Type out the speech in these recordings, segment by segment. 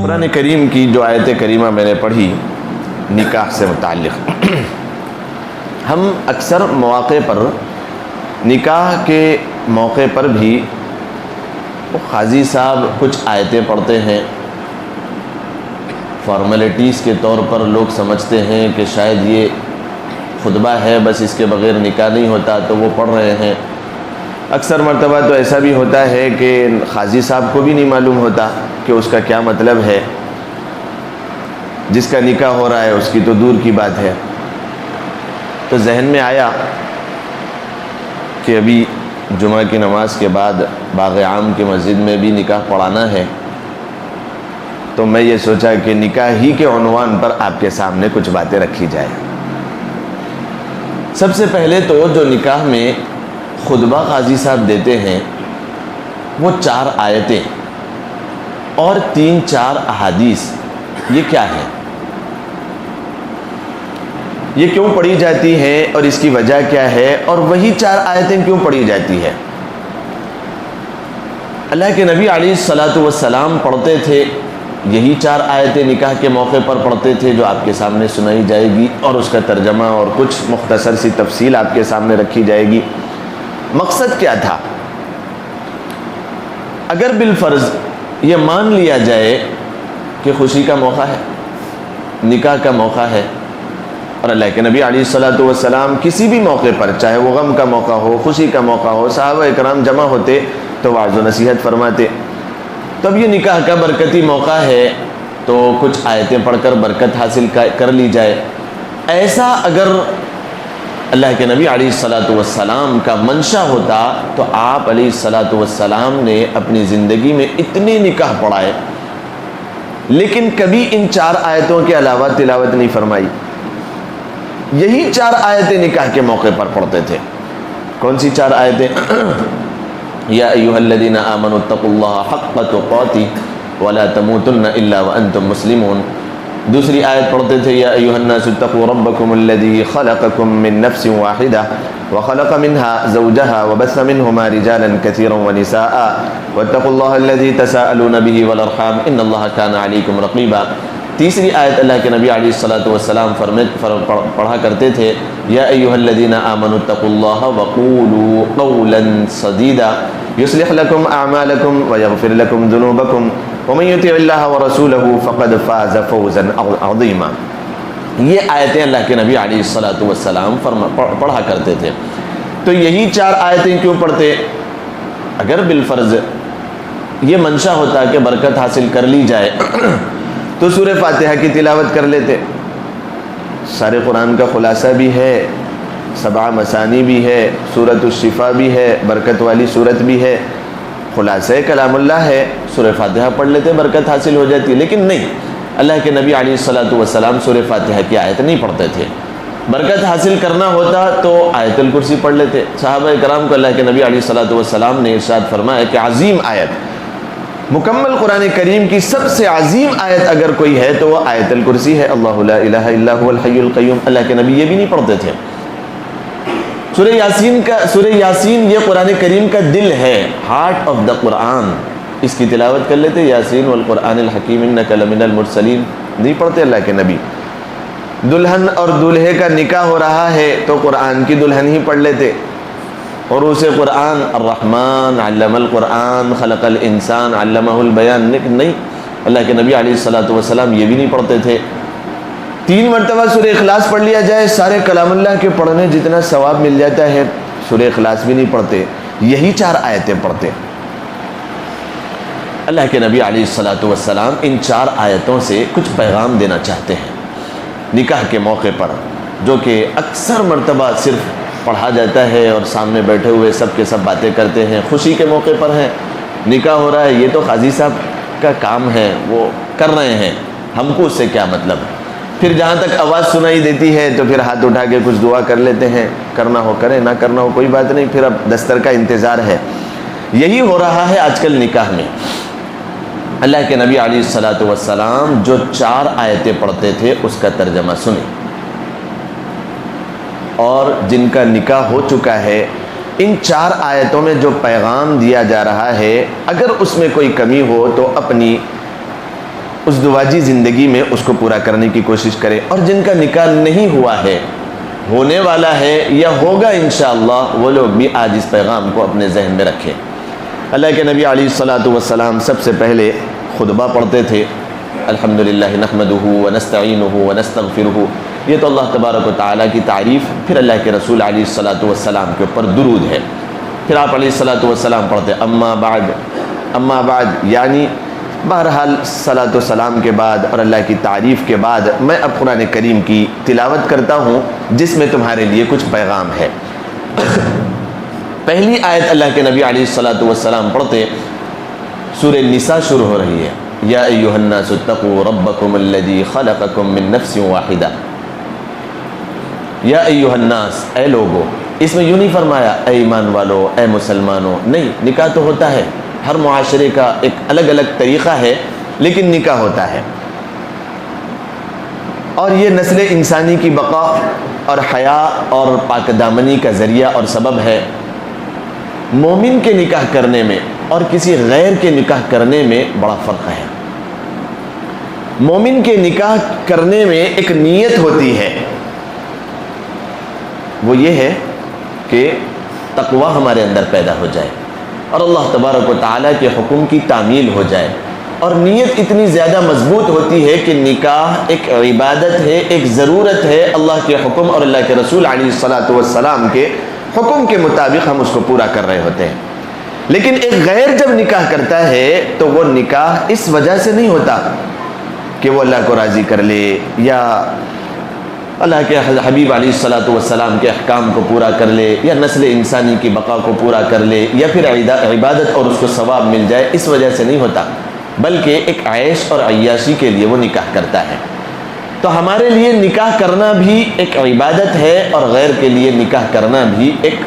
قرآن کریم کی جو آیت کریمہ میں نے پڑھی نکاح سے متعلق، ہم اکثر مواقع پر نکاح کے موقع پر بھی قاضی صاحب کچھ آیتیں پڑھتے ہیں، فارمیلٹیز کے طور پر لوگ سمجھتے ہیں کہ شاید یہ خطبہ ہے، بس اس کے بغیر نکاح نہیں ہوتا تو وہ پڑھ رہے ہیں۔ اکثر مرتبہ تو ایسا بھی ہوتا ہے کہ قاضی صاحب کو بھی نہیں معلوم ہوتا کہ اس کا کیا مطلب ہے، جس کا نکاح ہو رہا ہے اس کی تو دور کی بات ہے۔ تو ذہن میں آیا کہ ابھی جمعہ کی نماز کے بعد باغ عام کی مسجد میں بھی نکاح پڑھانا ہے، تو میں یہ سوچا کہ نکاح ہی کے عنوان پر آپ کے سامنے کچھ باتیں رکھی جائے۔ سب سے پہلے تو جو نکاح میں خطبہ قاضی صاحب دیتے ہیں وہ 4 آیتیں اور 3-4 احادیث، یہ کیا ہے؟ یہ کیوں پڑھی جاتی ہے اور اس کی وجہ کیا ہے، اور وہی 4 آیتیں کیوں پڑھی جاتی ہے؟ اللہ کے نبی علیہ الصلاۃ والسلام پڑھتے تھے، یہی 4 آیتیں نکاح کے موقع پر پڑھتے تھے جو آپ کے سامنے سنائی جائے گی، اور اس کا ترجمہ اور کچھ مختصر سی تفصیل آپ کے سامنے رکھی جائے گی۔ مقصد کیا تھا؟ اگر بالفرض یہ مان لیا جائے کہ خوشی کا موقع ہے، نکاح کا موقع ہے، اور اللہ کے نبی علیہ الصلاۃ والسلام کسی بھی موقع پر، چاہے وہ غم کا موقع ہو، خوشی کا موقع ہو، صحابہ اکرام جمع ہوتے تو وعظ و نصیحت فرماتے، تو اب یہ نکاح کا برکتی موقع ہے تو کچھ آیتیں پڑھ کر برکت حاصل کر لی جائے۔ ایسا اگر اللہ کے نبی علیہ الصلاۃ والسلام کا منشا ہوتا تو آپ علیہ الصلاۃ والسلام نے اپنی زندگی میں اتنے نکاح پڑھائے، لیکن کبھی ان 4 آیتوں کے علاوہ تلاوت نہیں فرمائی۔ یہی 4 آیتیں نکاح کے موقع پر پڑھتے تھے۔ کون سی 4 آیتیں؟ یا ایھا الذین آمنوا اتقوا اللہ حق تقاتہ ولا تموتن الا وانتم مسلمون۔ دوسری آیت پڑھتے تھے یا ایھا الناس اتقوا ربکم الذی خلقکم من نفس واحدہ وخلق منها زوجها وبث منهما رجالا كثيرا ونساء واتقوا الله الذي تساءلون به والارحام ان الله كان عليكم رقيبا۔ تیسری آیت اللہ کے نبی علیہ الصلاۃ والسلام پڑھا کرتے تھے یا ایھا الذین آمنوا اتقوا اللہ وقولوا قولا سدیدا یصلح لکم اعمالکم ویغفر لکم ذنوبکم ومن یطع اللہ ورسولہ فقد فاز فوزا عظیما۔ یہ آیتیں اللہ کے نبی علیہ الصلاۃ والسلام پڑھا کرتے تھے۔ تو یہی 4 آیتیں کیوں پڑھتے؟ اگر بالفرض یہ منشا ہوتا کہ برکت حاصل کر لی جائے تو سورہ فاتحہ کی تلاوت کر لیتے۔ سارے قرآن کا خلاصہ بھی ہے، 7 مثانی بھی ہے، سورۃ الشفاء بھی ہے، برکت والی سورت بھی ہے، خلاصہ کلام اللہ ہے، سورہ فاتحہ پڑھ لیتے، برکت حاصل ہو جاتی۔ لیکن نہیں، اللہ کے نبی علیہ الصلاۃ والسلام سورہ فاتحہ کی آیت نہیں پڑھتے تھے۔ برکت حاصل کرنا ہوتا تو آیت الکرسی پڑھ لیتے۔ صحابہ کرام کو اللہ کے نبی علیہ الصلاۃ والسلام نے ارشاد فرمایا کہ عظیم آیت، مکمل قرآن کریم کی سب سے عظیم آیت اگر کوئی ہے تو وہ آیت الکرسی ہے۔ اللہ لا الہ الا هو الحی القیوم۔ اللہ کے نبی یہ بھی نہیں پڑھتے تھے۔ سورہ یاسین یہ قرآن کریم کا دل ہے، ہارٹ آف دا قرآن، اس کی تلاوت کر لیتے۔ یاسین والقرآن الحکیم انک لمن المرسلین نہیں پڑھتے اللہ کے نبی۔ دلہن اور دولہے کا نکاح ہو رہا ہے تو قرآن کی دلہن ہی پڑھ لیتے۔ عروس قرآن، الرحمن علم القرآن خلق الانسان علمہ البیان، نہیں، اللہ کے نبی علیہ الصلاۃ والسلام یہ بھی نہیں پڑھتے تھے۔ 3 مرتبہ سورہ اخلاص پڑھ لیا جائے، سارے کلام اللہ کے پڑھنے جتنا ثواب مل جاتا ہے، سورہ اخلاص بھی نہیں پڑھتے، یہی 4 آیتیں پڑھتے۔ اللہ کے نبی علیہ الصلاۃ والسلام ان 4 آیتوں سے کچھ پیغام دینا چاہتے ہیں نکاح کے موقع پر، جو کہ اکثر مرتبہ صرف پڑھا جاتا ہے اور سامنے بیٹھے ہوئے سب کے سب باتیں کرتے ہیں۔ خوشی کے موقع پر ہے، نکاح ہو رہا ہے، یہ تو قاضی صاحب کا کام ہے، وہ کر رہے ہیں، ہم کو اس سے کیا مطلب۔ پھر جہاں تک آواز سنائی دیتی ہے تو پھر ہاتھ اٹھا کے کچھ دعا کر لیتے ہیں، کرنا ہو کریں، نہ کرنا ہو کوئی بات نہیں، پھر اب دستر کا انتظار ہے۔ یہی ہو رہا ہے آج کل نکاح میں۔ اللہ کے نبی علیہ الصلاۃ والسلام جو 4 آیتیں پڑھتے تھے اس کا ترجمہ سنیں، اور جن کا نکاح ہو چکا ہے ان 4 آیتوں میں جو پیغام دیا جا رہا ہے اگر اس میں کوئی کمی ہو تو اپنی اس دواجی زندگی میں اس کو پورا کرنے کی کوشش کرے، اور جن کا نکاح نہیں ہوا ہے، ہونے والا ہے یا ہوگا انشاءاللہ، وہ لوگ بھی آج اس پیغام کو اپنے ذہن میں رکھیں۔ اللہ کے نبی علیہ الصلاۃ والسلام سب سے پہلے خطبہ پڑھتے تھے، الحمدللہ نحمدہ ونستعینہ ونستغفرہ، یہ تو اللہ تبارک و تعالیٰ کی تعریف، پھر اللہ کے رسول علیہ الصلاۃ والسلام کے اوپر درود ہے، پھر آپ علیہ الصلاۃ والسلام پڑھتے اما بعد یعنی بہرحال صلاۃ و سلام کے بعد اور اللہ کی تعریف کے بعد میں اب قرآن کریم کی تلاوت کرتا ہوں جس میں تمہارے لیے کچھ پیغام ہے۔ پہلی آیت اللہ کے نبی علیہ الصلاۃ والسلام پڑھتے، سورہ نساء شروع ہو رہی ہے، یا ایھا الناس اتقوا ربکم الذی خلقکم من نفس واحدہ، یا ایھا الناس، اے لوگو، اس میں یوں نہیں فرمایا اے ایمان والو، اے مسلمانوں، نہیں، نکاح تو ہوتا ہے، ہر معاشرے کا ایک الگ الگ طریقہ ہے لیکن نکاح ہوتا ہے، اور یہ نسل انسانی کی بقا اور حیا اور پاک دامنی کا ذریعہ اور سبب ہے۔ مومن کے نکاح کرنے میں اور کسی غیر کے نکاح کرنے میں بڑا فرق ہے۔ مومن کے نکاح کرنے میں ایک نیت ہوتی ہے، وہ یہ ہے کہ تقوی ہمارے اندر پیدا ہو جائے اور اللہ تبارک و تعالیٰ کے حکم کی تعمیل ہو جائے، اور نیت اتنی زیادہ مضبوط ہوتی ہے کہ نکاح ایک عبادت ہے، ایک ضرورت ہے، اللہ کے حکم اور اللہ کے رسول علیہ الصلاۃ والسلام کے حکم کے مطابق ہم اس کو پورا کر رہے ہوتے ہیں۔ لیکن ایک غیر جب نکاح کرتا ہے تو وہ نکاح اس وجہ سے نہیں ہوتا کہ وہ اللہ کو راضی کر لے یا اللہ کے حبیب علیہ الصلاۃ والسلام کے احکام کو پورا کر لے یا نسل انسانی کی بقا کو پورا کر لے یا پھر عبادت اور اس کو ثواب مل جائے، اس وجہ سے نہیں ہوتا، بلکہ ایک عیش اور عیاشی کے لیے وہ نکاح کرتا ہے۔ تو ہمارے لیے نکاح کرنا بھی ایک عبادت ہے اور غیر کے لیے نکاح کرنا بھی ایک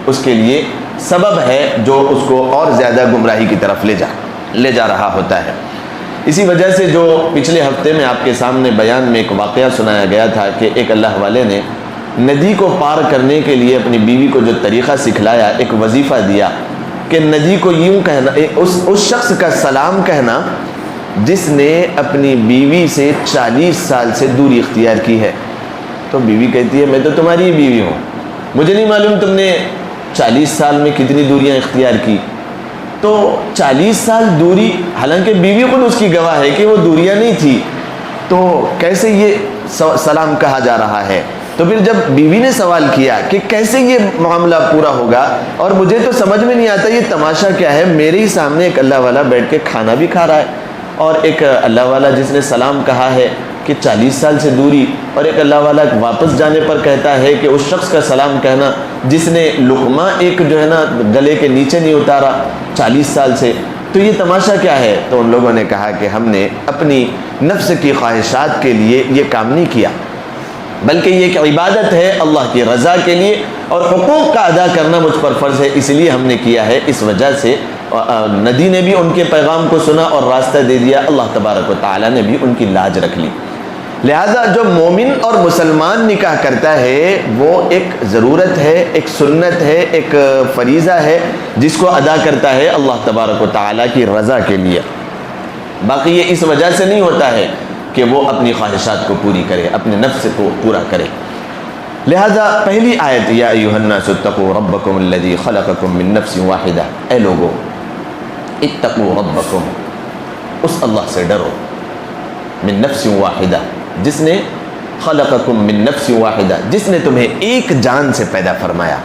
اس کے لیے سبب ہے جو اس کو اور زیادہ گمراہی کی طرف لے جا رہا ہوتا ہے۔ اسی وجہ سے جو پچھلے ہفتے میں آپ کے سامنے بیان میں ایک واقعہ سنایا گیا تھا کہ ایک اللہ والے نے ندی کو پار کرنے کے لیے اپنی بیوی کو جو طریقہ سکھلایا، ایک وظیفہ دیا کہ ندی کو یوں کہنا، اس شخص کا سلام کہنا جس نے اپنی بیوی سے 40 سال سے دوری اختیار کی ہے۔ تو بیوی کہتی ہے میں تو تمہاری ہی بیوی ہوں، مجھے نہیں معلوم تم نے 40 سال میں کتنی دوریاں اختیار کی۔ تو 40 سال دوری، حالانکہ بیوی خود اس کی گواہ ہے کہ وہ دوریاں نہیں تھی، تو کیسے یہ سلام کہا جا رہا ہے؟ تو پھر جب بیوی نے سوال کیا کہ کیسے یہ معاملہ پورا ہوگا، اور مجھے تو سمجھ میں نہیں آتا یہ تماشا کیا ہے، میرے ہی سامنے ایک اللہ والا بیٹھ کے کھانا بھی کھا رہا ہے، اور ایک اللہ والا جس نے سلام کہا ہے کہ 40 سال سے دوری، اور ایک اللہ والا واپس جانے پر کہتا ہے کہ اس شخص کا سلام کہنا جس نے لقمہ ایک جو ہے نا گلے کے نیچے نہیں اتارا 40 سال سے، تو یہ تماشا کیا ہے؟ تو ان لوگوں نے کہا کہ ہم نے اپنی نفس کی خواہشات کے لیے یہ کام نہیں کیا، بلکہ یہ ایک عبادت ہے اللہ کی رضا کے لیے، اور حقوق کا ادا کرنا مجھ پر فرض ہے، اس لیے ہم نے کیا ہے۔ اس وجہ سے ندی نے بھی ان کے پیغام کو سنا اور راستہ دے دیا، اللہ تبارک و تعالیٰ نے بھی ان کی لاج رکھ لی۔ لہذا جو مومن اور مسلمان نکاح کرتا ہے وہ ایک ضرورت ہے، ایک سنت ہے، ایک فریضہ ہے جس کو ادا کرتا ہے اللہ تبارک و تعالیٰ کی رضا کے لیے، باقی یہ اس وجہ سے نہیں ہوتا ہے کہ وہ اپنی خواہشات کو پوری کرے، اپنے نفس کو پورا کرے۔ لہذا پہلی آیت یا ایھا الناس اتقوا ربکم الذی خلقکم من نفس واحدہ، اے لوگو اتقوا ربکم، اس اللہ سے ڈرو، من نفس واحدہ، جس نے خلقکم من نفس واحدہ، جس نے تمہیں ایک جان سے پیدا فرمایا۔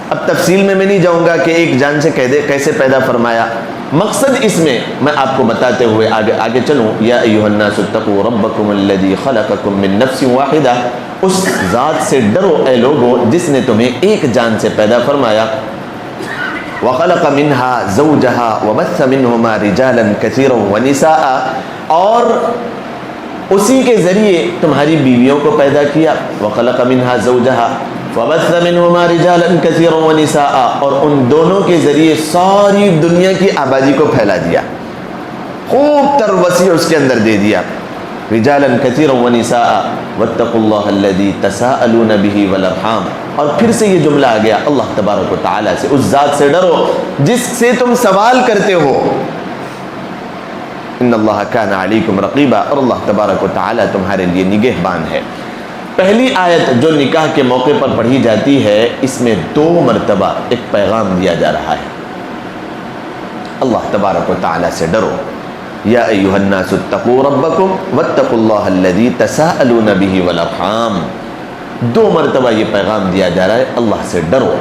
اب تفصیل میں نہیں جاؤں گا کہ ایک جان سے کیسے پیدا فرمایا، مقصد اس میں میں آپ کو بتاتے ہوئے آگے چلوں۔ یا ایھا الناس اتقوا ربکم الذی خلقکم من نفس واحدہ، اس ذات سے ڈرو اے لوگو جس نے تمہیں ایک جان سے پیدا فرمایا۔ وخلق منها زوجها وبث منهما رجالا كثيرا ونساء، اور اسی کے ذریعے تمہاری بیویوں کو پیدا کیا۔ وخلق منها زوجها وبث منهما رجالا كثيرا ونساء، اور ان دونوں کے ذریعے ساری دنیا کی آبادی کو پھیلا دیا۔ خوب تر وسیع اس کے اندر دے دیا. رجالا کثیرا ونساء واتقوا اللہ الذی تساءلون بہ والارحام. اور پھر سے یہ جملہ آ گیا, اللہ تبارک و تعالیٰ سے, اس ذات سے ڈرو جس سے تم سوال کرتے ہو. ان اللہ کان علیکم رقیبا, اور اللہ تبارک و تعالیٰ تمہارے لیے نگہبان ہے. پہلی آیت جو نکاح کے موقع پر پڑھی جاتی ہے, اس میں 2 مرتبہ ایک پیغام دیا جا رہا ہے, اللہ تبارک و تعالیٰ سے ڈرو. یا ایھا الناس اتقوا ربکم واتقوا اللہ الذی تساءلون بہ والارحام. 2 مرتبہ یہ پیغام دیا جا رہا ہے, اللہ سے ڈرو.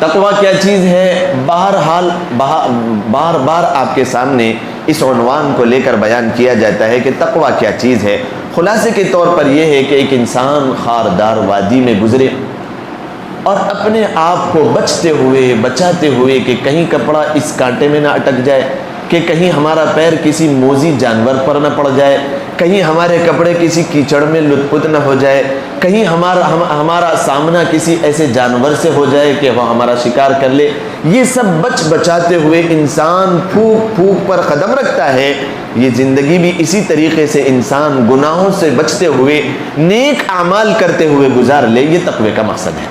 تقویٰ کیا چیز ہے, بہرحال بار بار آپ کے سامنے اس عنوان کو لے کر بیان کیا جاتا ہے کہ تقویٰ کیا چیز ہے. خلاصے کے طور پر یہ ہے کہ ایک انسان خاردار وادی میں گزرے اور اپنے آپ کو بچتے ہوئے بچاتے ہوئے کہ کہیں کپڑا اس کانٹے میں نہ اٹک جائے, کہ کہیں ہمارا پیر کسی موذی جانور پر نہ پڑ جائے, کہیں ہمارے کپڑے کسی کیچڑ میں لت پت نہ ہو جائے, کہیں ہمارا سامنا کسی ایسے جانور سے ہو جائے کہ وہ ہمارا شکار کر لے. یہ سب بچاتے ہوئے انسان پھوک پھوک پر قدم رکھتا ہے. یہ زندگی بھی اسی طریقے سے انسان گناہوں سے بچتے ہوئے نیک اعمال کرتے ہوئے گزار لے. یہ تقوی کا مقصد ہے,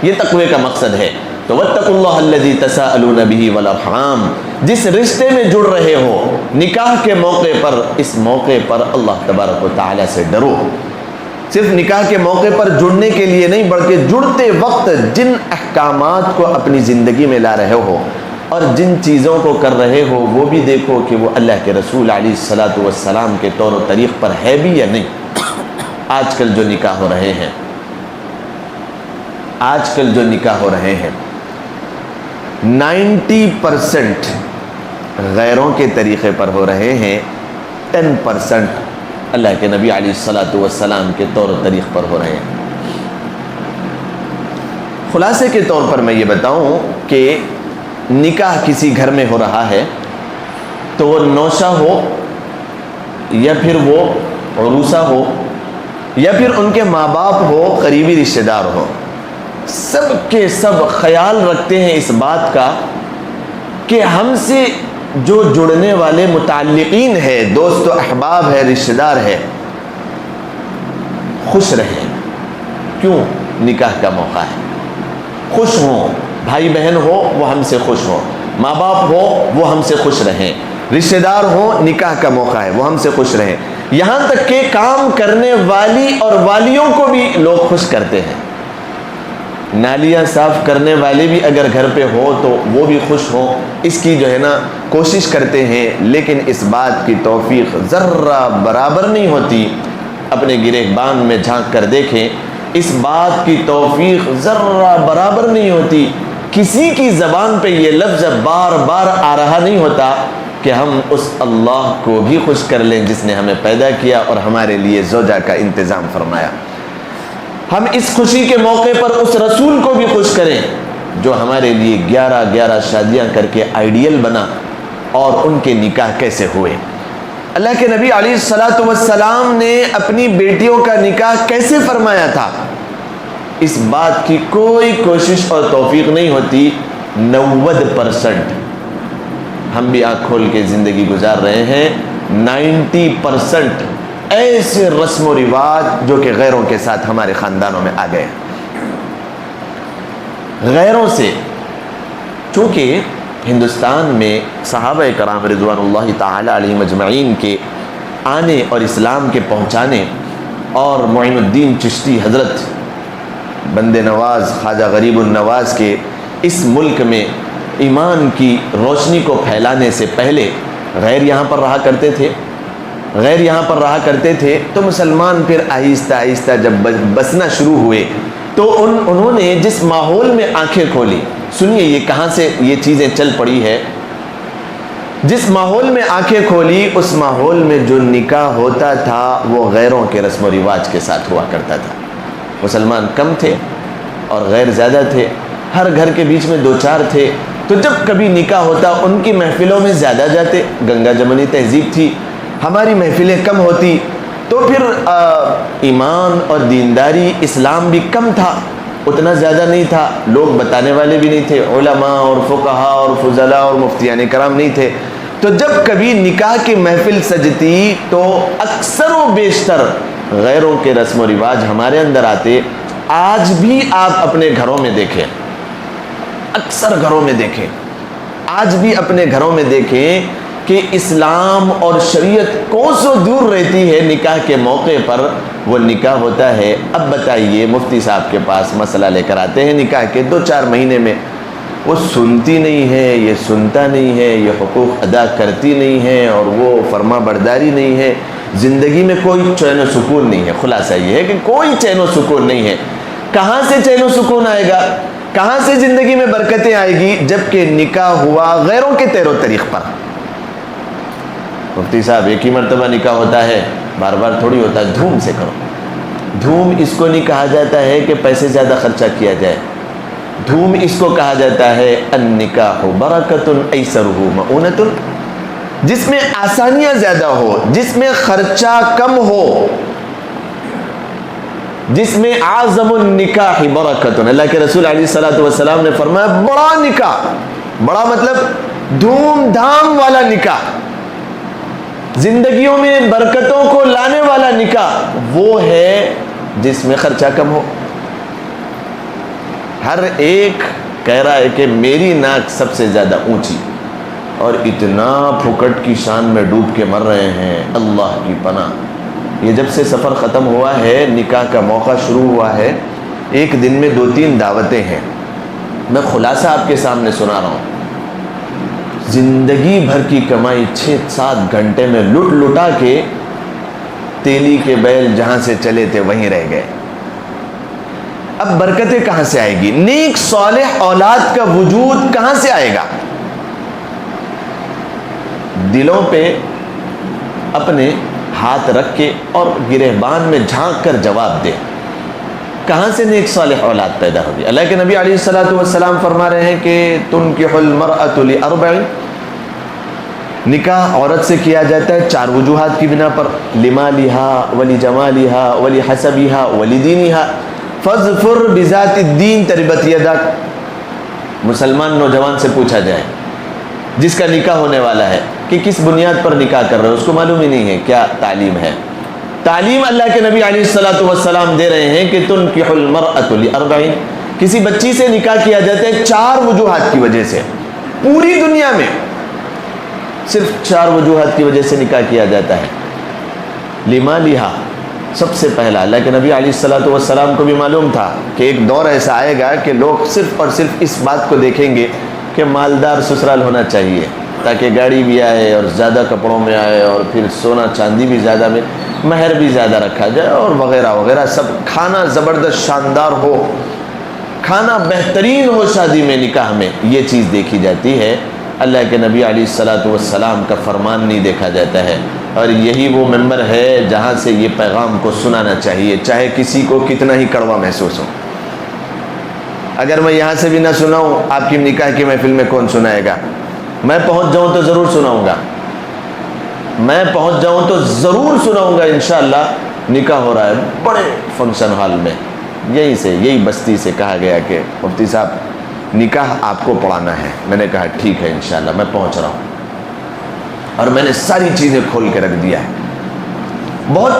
یہ تقوی کا مقصد ہے. تو واتقوا اللہ الذی تساءلون بہ والارحام, جس رشتے میں جڑ رہے ہو نکاح کے موقع پر, اس موقع پر اللہ تبارک و تعالیٰ سے ڈرو. صرف نکاح کے موقع پر جڑنے کے لیے نہیں, بلکہ جڑتے وقت جن احکامات کو اپنی زندگی میں لا رہے ہو اور جن چیزوں کو کر رہے ہو وہ بھی دیکھو کہ وہ اللہ کے رسول علیہ الصلاۃ والسلام کے طور و طریق پر ہے بھی یا نہیں. آج کل جو نکاح ہو رہے ہیں, آج کل جو نکاح ہو رہے ہیں 90% غیروں کے طریقے پر ہو رہے ہیں, 10% اللہ کے نبی علیہ الصلاۃ والسلام کے طور و طریق پر ہو رہے ہیں. خلاصے کے طور پر میں یہ بتاؤں کہ نکاح کسی گھر میں ہو رہا ہے تو وہ نوشہ ہو یا پھر وہ عروسہ ہو یا پھر ان کے ماں باپ ہو, قریبی رشتہ دار ہو, سب کے سب خیال رکھتے ہیں اس بات کا کہ ہم سے جو جڑنے والے متعلقین ہے, دوست و احباب ہے, رشتہ دار ہے, خوش رہیں. کیوں؟ نکاح کا موقع ہے, خوش ہوں. بھائی بہن ہو وہ ہم سے خوش ہوں, ماں باپ ہو وہ ہم سے خوش رہیں, رشتہ دار ہو, نکاح کا موقع ہے, وہ ہم سے خوش رہیں. یہاں تک کہ کام کرنے والی اور والیوں کو بھی لوگ خوش کرتے ہیں. نالیاں صاف کرنے والے بھی اگر گھر پہ ہو تو وہ بھی خوش ہوں, اس کی جو ہے نا کوشش کرتے ہیں. لیکن اس بات کی توفیق ذرہ برابر نہیں ہوتی. اپنے گریبان میں جھانک کر دیکھیں, اس بات کی توفیق ذرہ برابر نہیں ہوتی. کسی کی زبان پہ یہ لفظ بار بار آ رہا نہیں ہوتا کہ ہم اس اللہ کو بھی خوش کر لیں جس نے ہمیں پیدا کیا اور ہمارے لیے زوجہ کا انتظام فرمایا. ہم اس خوشی کے موقع پر اس رسول کو بھی خوش کریں جو ہمارے لیے 11 شادیاں کر کے آئیڈیل بنا, اور ان کے نکاح کیسے ہوئے. اللہ کے نبی علیہ الصلاۃ والسلام نے اپنی بیٹیوں کا نکاح کیسے فرمایا تھا, اس بات کی کوئی کوشش اور توفیق نہیں ہوتی. 90% ہم بھی آنکھ کھول کے زندگی گزار رہے ہیں. 90% ایسے رسم و رواج جو کہ غیروں کے ساتھ ہمارے خاندانوں میں آ گئے. غیروں سے, چونکہ ہندوستان میں صحابہ کرام رضوان اللہ تعالی علیہم اجمعین کے آنے اور اسلام کے پہنچانے, اور معین الدین چشتی حضرت بند نواز خواجہ غریب النواز کے اس ملک میں ایمان کی روشنی کو پھیلانے سے پہلے غیر یہاں پر رہا کرتے تھے. غیر یہاں پر رہا کرتے تھے تو مسلمان پھر آہستہ آہستہ جب بسنا شروع ہوئے تو انہوں نے جس ماحول میں آنکھیں کھولی, سنیے یہ کہاں سے یہ چیزیں چل پڑی ہے. جس ماحول میں آنکھیں کھولی اس ماحول میں جو نکاح ہوتا تھا وہ غیروں کے رسم و رواج کے ساتھ ہوا کرتا تھا. مسلمان کم تھے اور غیر زیادہ تھے, ہر گھر کے بیچ میں 2-4 تھے. تو جب کبھی نکاح ہوتا ان کی محفلوں میں زیادہ جاتے. گنگا جمنی تہذیب تھی, ہماری محفلیں کم ہوتی, تو پھر ایمان اور دینداری اسلام بھی کم تھا, اتنا زیادہ نہیں تھا. لوگ بتانے والے بھی نہیں تھے, علماء اور فقہا اور فضلاء اور مفتیان کرام نہیں تھے. تو جب کبھی نکاح کی محفل سجتی تو اکثر و بیشتر غیروں کے رسم و رواج ہمارے اندر آتے. آج بھی آپ اپنے گھروں میں دیکھیں, اکثر گھروں میں دیکھیں, آج بھی اپنے گھروں میں دیکھیں کہ اسلام اور شریعت کوسوں دور رہتی ہے نکاح کے موقع پر وہ نکاح ہوتا ہے. اب بتائیے, مفتی صاحب کے پاس مسئلہ لے کر آتے ہیں نکاح کے 2-4 مہینے میں, وہ سنتی نہیں ہے, یہ سنتا نہیں ہے, یہ حقوق ادا کرتی نہیں ہے, اور وہ فرما برداری نہیں ہے, زندگی میں کوئی چین و سکون نہیں ہے. خلاصہ یہ ہے کہ کوئی چین و سکون نہیں ہے. کہاں سے چین و سکون آئے گا, کہاں سے زندگی میں برکتیں آئے گی جبکہ نکاح ہوا غیروں کے طیر و طریق پر. مفتی صاحب ایک ہی مرتبہ نکاح ہوتا ہے, بار بار تھوڑی ہوتا ہے, دھوم سے کرو. دھوم اس کو نہیں کہا جاتا ہے کہ پیسے زیادہ خرچہ کیا جائے, دھوم اس کو کہا جاتا ہے النکاح برکۃ ایسرہ مؤونۃ, جس میں آسانیاں زیادہ ہو, جس میں خرچہ کم ہو, جس میں اعظم النکاح برکۃ. اللہ کے رسول علیہ الصلوۃ والسلام نے فرمایا بڑا نکاح, بڑا مطلب دھوم دھام والا نکاح, زندگیوں میں برکتوں کو لانے والا نکاح وہ ہے جس میں خرچہ کم ہو. ہر ایک کہہ رہا ہے کہ میری ناک سب سے زیادہ اونچی, اور اتنا پھکٹ کی شان میں ڈوب کے مر رہے ہیں, اللہ کی پناہ. یہ جب سے سفر ختم ہوا ہے, نکاح کا موقع شروع ہوا ہے, ایک دن میں 2-3 دعوتیں ہیں. میں خلاصہ آپ کے سامنے سنا رہا ہوں. زندگی بھر کی کمائی 6-7 گھنٹے میں لٹ لٹا کے تیلی کے بیل جہاں سے چلے تھے وہیں رہ گئے. اب برکتیں کہاں سے آئے گی, نیک صالح اولاد کا وجود کہاں سے آئے گا. دلوں پہ اپنے ہاتھ رکھ کے اور گریبان میں جھانک کر جواب دے, کہاں سے نیک صالح اولاد پیدا ہوگی. اللہ کے نبی علیہ الصلوۃ والسلام فرما رہے ہیں کہ تنکح المرأۃ لأربع, نکاح عورت سے کیا جاتا ہے 4 وجوہات کی بنا پر, لمالها ولجمالها ولحسبها ولدینها فاظفر بذات الدین تربت یدک. مسلمان نوجوان سے پوچھا جائے جس کا نکاح ہونے والا ہے کہ کس بنیاد پر نکاح کر رہے ہو, اس کو معلوم ہی نہیں ہے کیا تعلیم ہے. تعلیم اللہ کے نبی علیہ الصلوۃ والسلام دے رہے ہیں کہ تنکح المرأۃ لأربع, کسی بچی سے نکاح کیا جاتا ہے 4 وجوہات کی وجہ سے. پوری دنیا میں صرف 4 وجوہات کی وجہ سے نکاح کیا جاتا ہے. لمالہا, سب سے پہلا اللہ کے نبی علیہ الصلوۃ والسلام کو بھی معلوم تھا کہ ایک دور ایسا آئے گا کہ لوگ صرف اور صرف اس بات کو دیکھیں گے کہ مالدار سسرال ہونا چاہیے تاکہ گاڑی بھی آئے اور زیادہ کپڑوں میں آئے, اور پھر سونا چاندی بھی زیادہ میں, مہر بھی زیادہ رکھا جائے, اور وغیرہ وغیرہ سب. کھانا زبردست شاندار ہو, کھانا بہترین ہو شادی میں, نکاح میں, یہ چیز دیکھی جاتی ہے. اللہ کے نبی علیہ الصلوۃ والسلام کا فرمان نہیں دیکھا جاتا ہے. اور یہی وہ ممبر ہے جہاں سے یہ پیغام کو سنانا چاہیے, چاہے کسی کو کتنا ہی کڑوا محسوس ہو. اگر میں یہاں سے بھی نہ سناؤں, آپ کی نکاح کی محفل میں کون سنائے گا. میں پہنچ جاؤں تو ضرور سناؤں گا, میں پہنچ جاؤں تو ضرور سناؤں گا. انشاءاللہ نکاح ہو رہا ہے بڑے فنکشن ہال میں, یہی سے, یہی بستی سے کہا گیا کہ مفتی صاحب نکاح آپ کو پڑھانا ہے. میں نے کہا ٹھیک ہے انشاءاللہ میں پہنچ رہا ہوں, اور میں نے ساری چیزیں کھول کے رکھ دیا ہے. بہت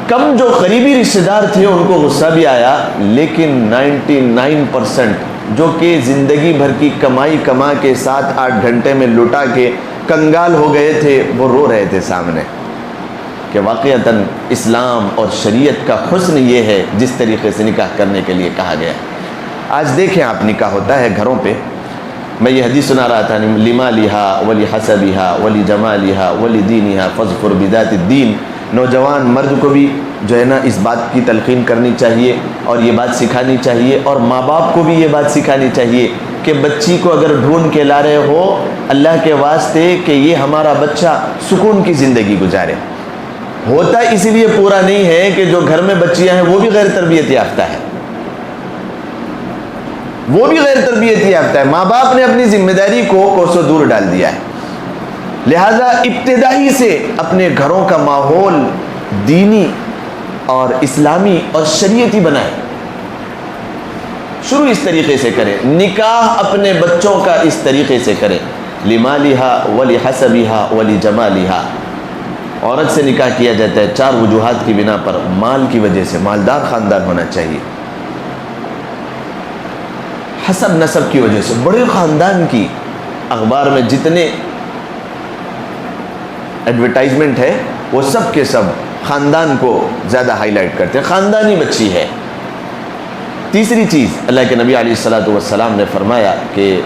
کم جو قریبی رشتہ دار تھے ان کو غصہ بھی آیا, لیکن 99% جو کہ زندگی بھر کی کمائی کما کے 7-8 گھنٹے میں لٹا کے کنگال ہو گئے تھے, وہ رو رہے تھے سامنے کہ واقعتاً اسلام اور شریعت کا حسن یہ ہے جس طریقے سے نکاح کرنے کے لیے کہا گیا. آج دیکھیں آپ, نکاح ہوتا ہے گھروں پہ. میں یہ حدیث سنا رہا تھا, لمالہا ولحسبہا ولجمالہا ولدینہا فاظفر بذات الدین. نوجوان مرد کو بھی جو ہے نا اس بات کی تلقین کرنی چاہیے اور یہ بات سکھانی چاہیے, اور ماں باپ کو بھی یہ بات سکھانی چاہیے کہ بچی کو اگر ڈھونڈ کے لا رہے ہو اللہ کے واسطے کہ یہ ہمارا بچہ سکون کی زندگی گزارے. ہوتا اس لیے پورا نہیں ہے کہ جو گھر میں بچیاں ہیں وہ بھی غیر تربیت یافتہ ہے, وہ بھی غیر تربیت یافتہ ہے. ماں باپ نے اپنی ذمہ داری کو کوسوں دور ڈال دیا ہے. لہذا ابتدائی سے اپنے گھروں کا ماحول دینی اور اسلامی اور شریعتی بنائیں. شروع اس طریقے سے کریں, نکاح اپنے بچوں کا اس طریقے سے کریں. لمالہا ولحسبہا ولجمالہا، عورت سے نکاح کیا جاتا ہے 4 وجوہات کی بنا پر. مال کی وجہ سے، مالدار خاندان ہونا چاہیے. حسب نسب کی وجہ سے، بڑے خاندان کی، اخبار میں جتنے ایڈورٹائزمنٹ ہے وہ سب کے سب خاندان کو زیادہ ہائی لائٹ کرتے ہیں، خاندانی بچی ہے. تیسری چیز اللہ کے نبی علیہ الصلوۃ والسلام نے فرمایا کہ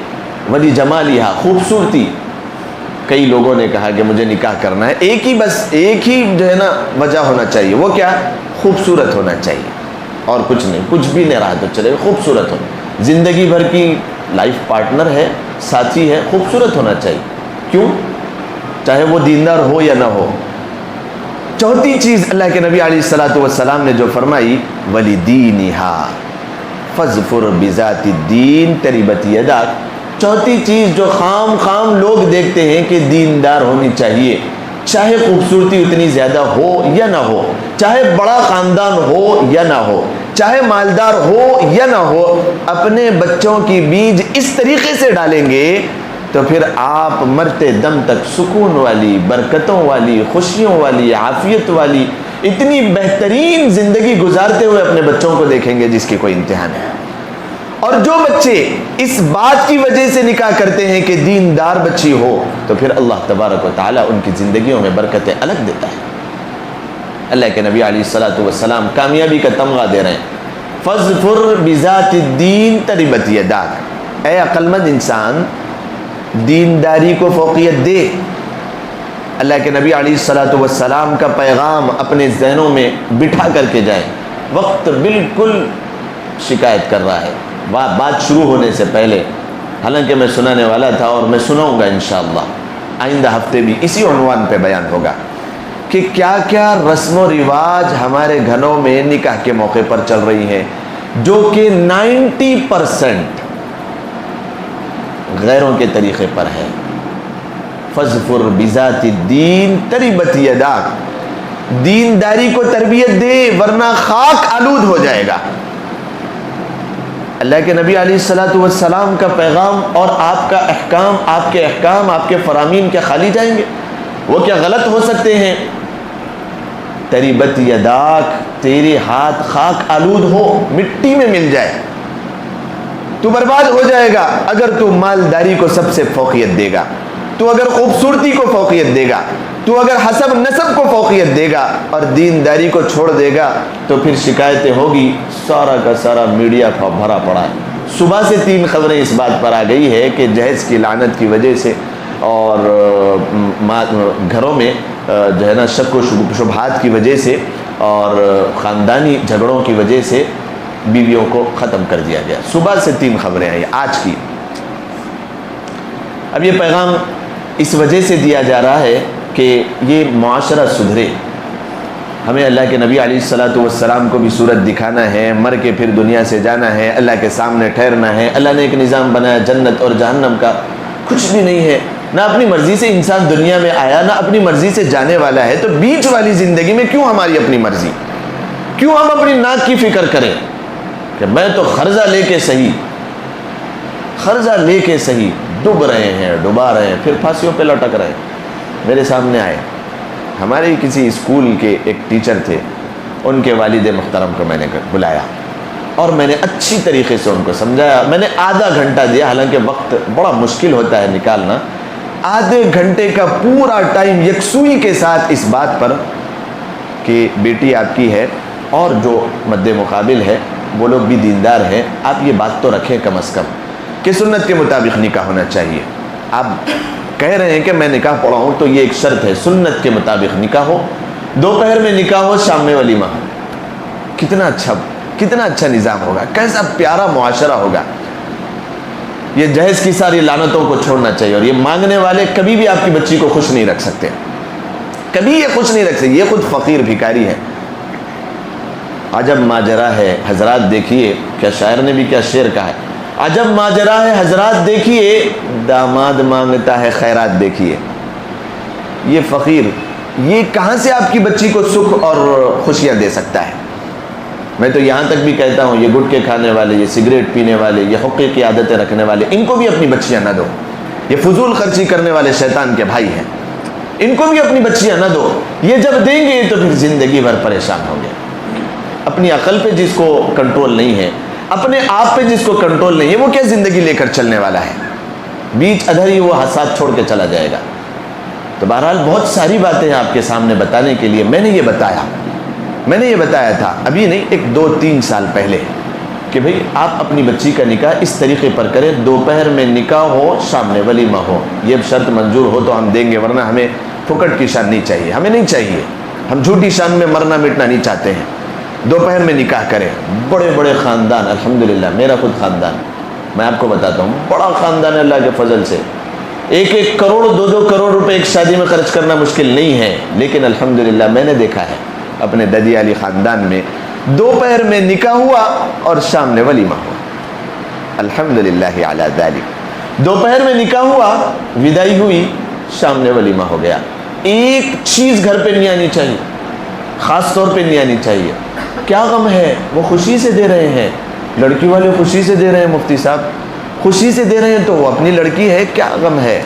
ولی جمالہا، خوبصورتی. کئی لوگوں نے کہا کہ مجھے نکاح کرنا ہے، ایک ہی جو ہے نا وجہ ہونا چاہیے، وہ کیا؟ خوبصورت ہونا چاہیے، اور کچھ نہیں، کچھ بھی نہیں رہا تو چلے، خوبصورت ہو. زندگی بھر کی لائف پارٹنر ہے، ساتھی ہے، خوبصورت ہونا چاہیے. کیوں؟ چاہے وہ دیندار ہو یا نہ ہو. چوتھی چیز اللہ کے نبی علیہ الصلوۃ والسلام نے جو فرمائی، وَلِدِينِهَا فَاظْفُرْ بِذَاتِ الدِّينِ تَرِبَتْ يَدَاكَ. چوتھی چیز جو خام لوگ دیکھتے ہیں کہ دیندار ہونی چاہیے، چاہے خوبصورتی اتنی زیادہ ہو یا نہ ہو، چاہے بڑا خاندان ہو یا نہ ہو، چاہے مالدار ہو یا نہ ہو، اپنے بچوں کی بیج اس طریقے سے ڈالیں گے تو پھر آپ مرتے دم تک سکون والی، برکتوں والی، خوشیوں والی، عافیت والی اتنی بہترین زندگی گزارتے ہوئے اپنے بچوں کو دیکھیں گے جس کی کوئی انتہا نہیں. اور جو بچے اس بات کی وجہ سے نکاح کرتے ہیں کہ دیندار بچی ہو، تو پھر اللہ تبارک و تعالیٰ ان کی زندگیوں میں برکتیں الگ دیتا ہے. اللہ کے نبی علیہ الصلوۃ والسلام کامیابی کا تمغہ دے رہے ہیں، فَاظْفُرْ بِذَاتِ الدِّينِ تَرِبَتْ يَدَاكَ. اے عقلمند انسان، دینداری کو فوقیت دے. اللہ کے نبی علیہ الصلوۃ والسلام کا پیغام اپنے ذہنوں میں بٹھا کر کے جائیں. وقت بالکل شکایت کر رہا ہے. بات شروع ہونے سے پہلے، حالانکہ میں سنانے والا تھا اور میں سناؤں گا انشاءاللہ، آئندہ ہفتے بھی اسی عنوان پہ بیان ہوگا کہ کیا کیا رسم و رواج ہمارے گھروں میں نکاح کے موقع پر چل رہی ہیں، جو کہ 90% غیروں کے طریقے پر ہے. فَاظْفُرْ بِذَاتِ الدِّينِ تَرِبَتْ يَدَاكَ. دینداری کو تربیت دے ورنہ خاک آلود ہو جائے گا. اللہ کے نبی علیہ الصلوۃ والسلام کا پیغام اور آپ کا احکام، آپ کے فرامین کیا خالی جائیں گے؟ وہ کیا غلط ہو سکتے ہیں؟ تربت یداک، تیرے ہاتھ خاک آلود ہو، مٹی میں مل جائے، تو برباد ہو جائے گا. اگر تو مالداری کو سب سے فوقیت دے گا، تو اگر خوبصورتی کو فوقیت دے گا، تو اگر حسب نسب کو فوقیت دے گا اور دینداری کو چھوڑ دے گا، تو پھر شکایتیں ہوگی. سارا کا سارا میڈیا بھرا پڑا ہے. صبح سے 3 خبریں اس بات پر آ گئی ہے کہ جہیز کی لعنت کی وجہ سے اور گھروں میں جو ہے نا شک و شبہات کی وجہ سے اور خاندانی جھگڑوں کی وجہ سے بیویوں کو ختم کر دیا گیا. صبح سے 3 خبریں آئی آج کی. اب یہ پیغام اس وجہ سے دیا جا رہا ہے کہ یہ معاشرہ سدھرے. ہمیں اللہ کے نبی علیہ الصلوۃ والسلام کو بھی صورت دکھانا ہے، مر کے پھر دنیا سے جانا ہے، اللہ کے سامنے ٹھہرنا ہے. اللہ نے ایک نظام بنایا جنت اور جہنم کا، کچھ بھی نہیں ہے. نہ اپنی مرضی سے انسان دنیا میں آیا، نہ اپنی مرضی سے جانے والا ہے. تو بیچ والی زندگی میں کیوں ہماری اپنی مرضی؟ کیوں ہم اپنی ناک کی فکر کریں کہ میں تو قرضہ لے کے صحیح ڈوب رہے ہیں، ڈبا رہے ہیں، پھر پھانسیوں پہ لٹک رہے ہیں. میرے سامنے آئے، ہمارے کسی اسکول کے ایک ٹیچر تھے، ان کے والد محترم کو میں نے بلایا اور میں نے اچھی طریقے سے ان کو سمجھایا. میں نے آدھا گھنٹہ دیا، حالانکہ وقت بڑا مشکل ہوتا ہے نکالنا. آدھے گھنٹے کا پورا ٹائم یکسوئی کے ساتھ اس بات پر کہ بیٹی آپ کی ہے اور جو مد مقابل ہے وہ لوگ بھی دیندار ہیں، آپ یہ بات تو رکھیں کم از کم کہ سنت کے مطابق نکاح ہونا چاہیے. آپ کہہ رہے ہیں کہ میں نکاح پڑھا ہوں تو یہ ایک شرط ہے، سنت کے مطابق نکاح ہو، دوپہر میں نکاح ہو، شام میں ولیمہ ہو. کتنا اچھا نظام ہوگا، کیسا پیارا معاشرہ ہوگا. یہ جہیز کی ساری لعنتوں کو چھوڑنا چاہیے. اور یہ مانگنے والے کبھی بھی آپ کی بچی کو خوش نہیں رکھ سکتے، کبھی یہ خوش نہیں رکھ سکتے. یہ خود فقیر بھکاری ہے. عجب ماجرا ہے حضرات، دیکھیے کیا شاعر نے بھی کیا شعر کہا ہے. عجب ماجرا ہے حضرات، دیکھیے داماد مانگتا ہے خیرات. دیکھیے یہ فقیر، یہ کہاں سے آپ کی بچی کو سکھ اور خوشیاں دے سکتا ہے. میں تو یہاں تک بھی کہتا ہوں، یہ گٹکے کھانے والے، یہ سگریٹ پینے والے، یہ حقے کی عادتیں رکھنے والے، ان کو بھی اپنی بچیاں نہ دو. یہ فضول خرچی کرنے والے شیطان کے بھائی ہیں، ان کو بھی اپنی بچیاں نہ دو، یہ جب دیں گے تو پھر زندگی بھر پریشان ہوں گے۔ اپنی عقل پہ جس کو کنٹرول نہیں ہے، اپنے آپ پہ جس کو کنٹرول نہیں ہے، وہ کیا زندگی لے کر چلنے والا ہے؟ بیچ ادھر ہی وہ حساد چھوڑ کے چلا جائے گا۔ تو بہرحال بہت ساری باتیں ہیں آپ کے سامنے بتانے کے لیے۔ میں نے یہ بتایا تھا ابھی نہیں، ایک 2-3 سال پہلے، کہ بھئی آپ اپنی بچی کا نکاح اس طریقے پر کریں، دوپہر میں نکاح ہو، شام میں ولیمہ ہو۔ یہ شرط منظور ہو تو ہم دیں گے، ورنہ ہمیں پھکٹ کی شان نہیں چاہیے، ہمیں نہیں چاہیے، ہم جھوٹی شان میں مرنا مٹنا نہیں چاہتے ہیں۔ دوپہر میں نکاح کریں۔ بڑے بڑے خاندان، الحمدللہ میرا خود خاندان، میں آپ کو بتاتا ہوں، بڑا خاندان ہے اللہ کے فضل سے، 1-1 کروڑ 2-2 کروڑ روپے ایک شادی میں خرچ کرنا مشکل نہیں ہے، لیکن الحمدللہ میں نے دیکھا ہے اپنے ددی علی خاندان میں، دوپہر میں نکاح ہوا اور شام میں ولیمہ ہوا۔ الحمدللہ علی ذالک، دوپہر میں نکاح ہوا، وداعی ہوئی، شام میں ولیمہ ہو گیا۔ ایک چیز گھر پہ نہیں آنی چاہیے، خاص طور پہ نہیں آنی چاہیے۔ کیا غم ہے؟ وہ خوشی سے دے رہے ہیں، لڑکی والے خوشی سے دے رہے ہیں، مفتی صاحب خوشی سے دے رہے ہیں، تو وہ اپنی لڑکی ہے، کیا غم ہے؟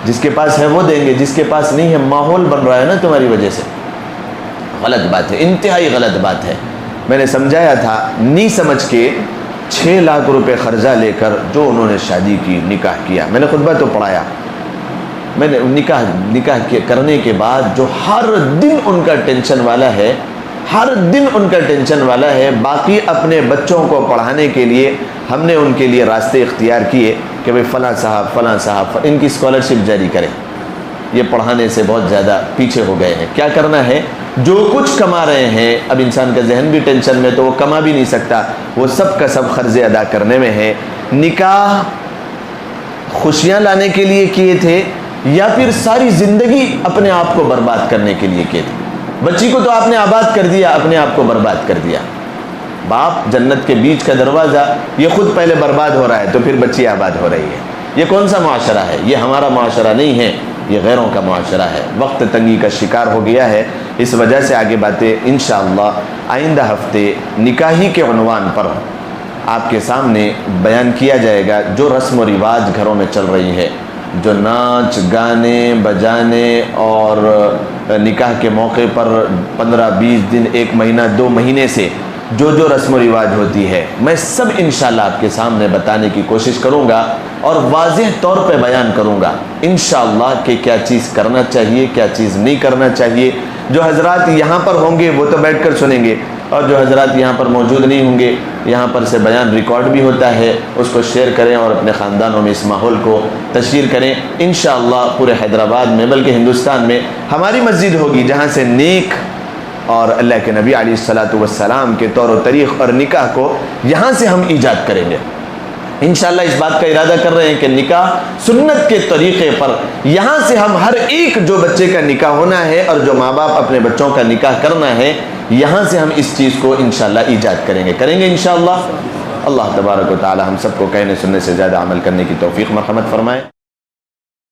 جس کے پاس ہے وہ دیں گے، جس کے پاس نہیں ہے، ماحول بن رہا ہے نا تمہاری وجہ سے۔ غلط بات ہے، انتہائی غلط بات ہے۔ میں نے سمجھایا تھا، نہیں سمجھ کے 6 لاکھ روپے قرضہ لے کر جو انہوں نے شادی کی، نکاح کیا، میں نے خطبہ تو پڑھایا، میں نے نکاح کرنے کے بعد جو ہر دن ان کا ٹینشن والا ہے، باقی اپنے بچوں کو پڑھانے کے لیے ہم نے ان کے لیے راستے اختیار کیے کہ بھئی فلاں صاحب ان کی اسکالرشپ جاری کریں، یہ پڑھانے سے بہت زیادہ پیچھے ہو گئے ہیں۔ کیا کرنا ہے؟ جو کچھ کما رہے ہیں، اب انسان کا ذہن بھی ٹینشن میں، تو وہ کما بھی نہیں سکتا، وہ سب کا سب قرضے ادا کرنے میں ہے۔ نکاح خوشیاں لانے کے لیے کیے تھے یا پھر ساری زندگی اپنے آپ کو برباد کرنے کے لیے کیے تھے؟ بچی کو تو آپ نے آباد کر دیا، اپنے آپ کو برباد کر دیا۔ باپ جنت کے بیچ کا دروازہ، یہ خود پہلے برباد ہو رہا ہے تو پھر بچی آباد ہو رہی ہے۔ یہ کون سا معاشرہ ہے؟ یہ ہمارا معاشرہ نہیں ہے، یہ غیروں کا معاشرہ ہے۔ وقت تنگی کا شکار ہو گیا ہے، اس وجہ سے آگے باتیں انشاءاللہ آئندہ ہفتے نکاحی کے عنوان پر آپ کے سامنے بیان کیا جائے گا۔ جو رسم و رواج گھروں میں چل رہی ہے، جو ناچ گانے بجانے اور نکاح کے موقع پر 15-20 دن، 1 مہینہ 2 مہینے سے جو رسم و رواج ہوتی ہے، میں سب انشاءاللہ آپ کے سامنے بتانے کی کوشش کروں گا اور واضح طور پہ بیان کروں گا انشاءاللہ کہ کیا چیز کرنا چاہیے، کیا چیز نہیں کرنا چاہیے۔ جو حضرات یہاں پر ہوں گے وہ تو بیٹھ کر سنیں گے، اور جو حضرات یہاں پر موجود نہیں ہوں گے، یہاں پر سے بیان ریکارڈ بھی ہوتا ہے، اس کو شیئر کریں اور اپنے خاندانوں میں اس ماحول کو تشہیر کریں۔ انشاءاللہ پورے حیدرآباد میں، بلکہ ہندوستان میں ہماری مسجد ہوگی جہاں سے نیک اور اللہ کے نبی علیہ الصلوۃ والسلام کے طور و طریق اور نکاح کو یہاں سے ہم ایجاد کریں گے۔ انشاءاللہ اس بات کا ارادہ کر رہے ہیں کہ نکاح سنت کے طریقے پر یہاں سے ہم ہر ایک جو بچے کا نکاح ہونا ہے اور جو ماں باپ اپنے بچوں کا نکاح کرنا ہے، یہاں سے ہم اس چیز کو انشاءاللہ ایجاد کریں گے انشاءاللہ۔ اللہ تبارک و تعالی ہم سب کو کہنے سننے سے زیادہ عمل کرنے کی توفیق مرحمت فرمائے۔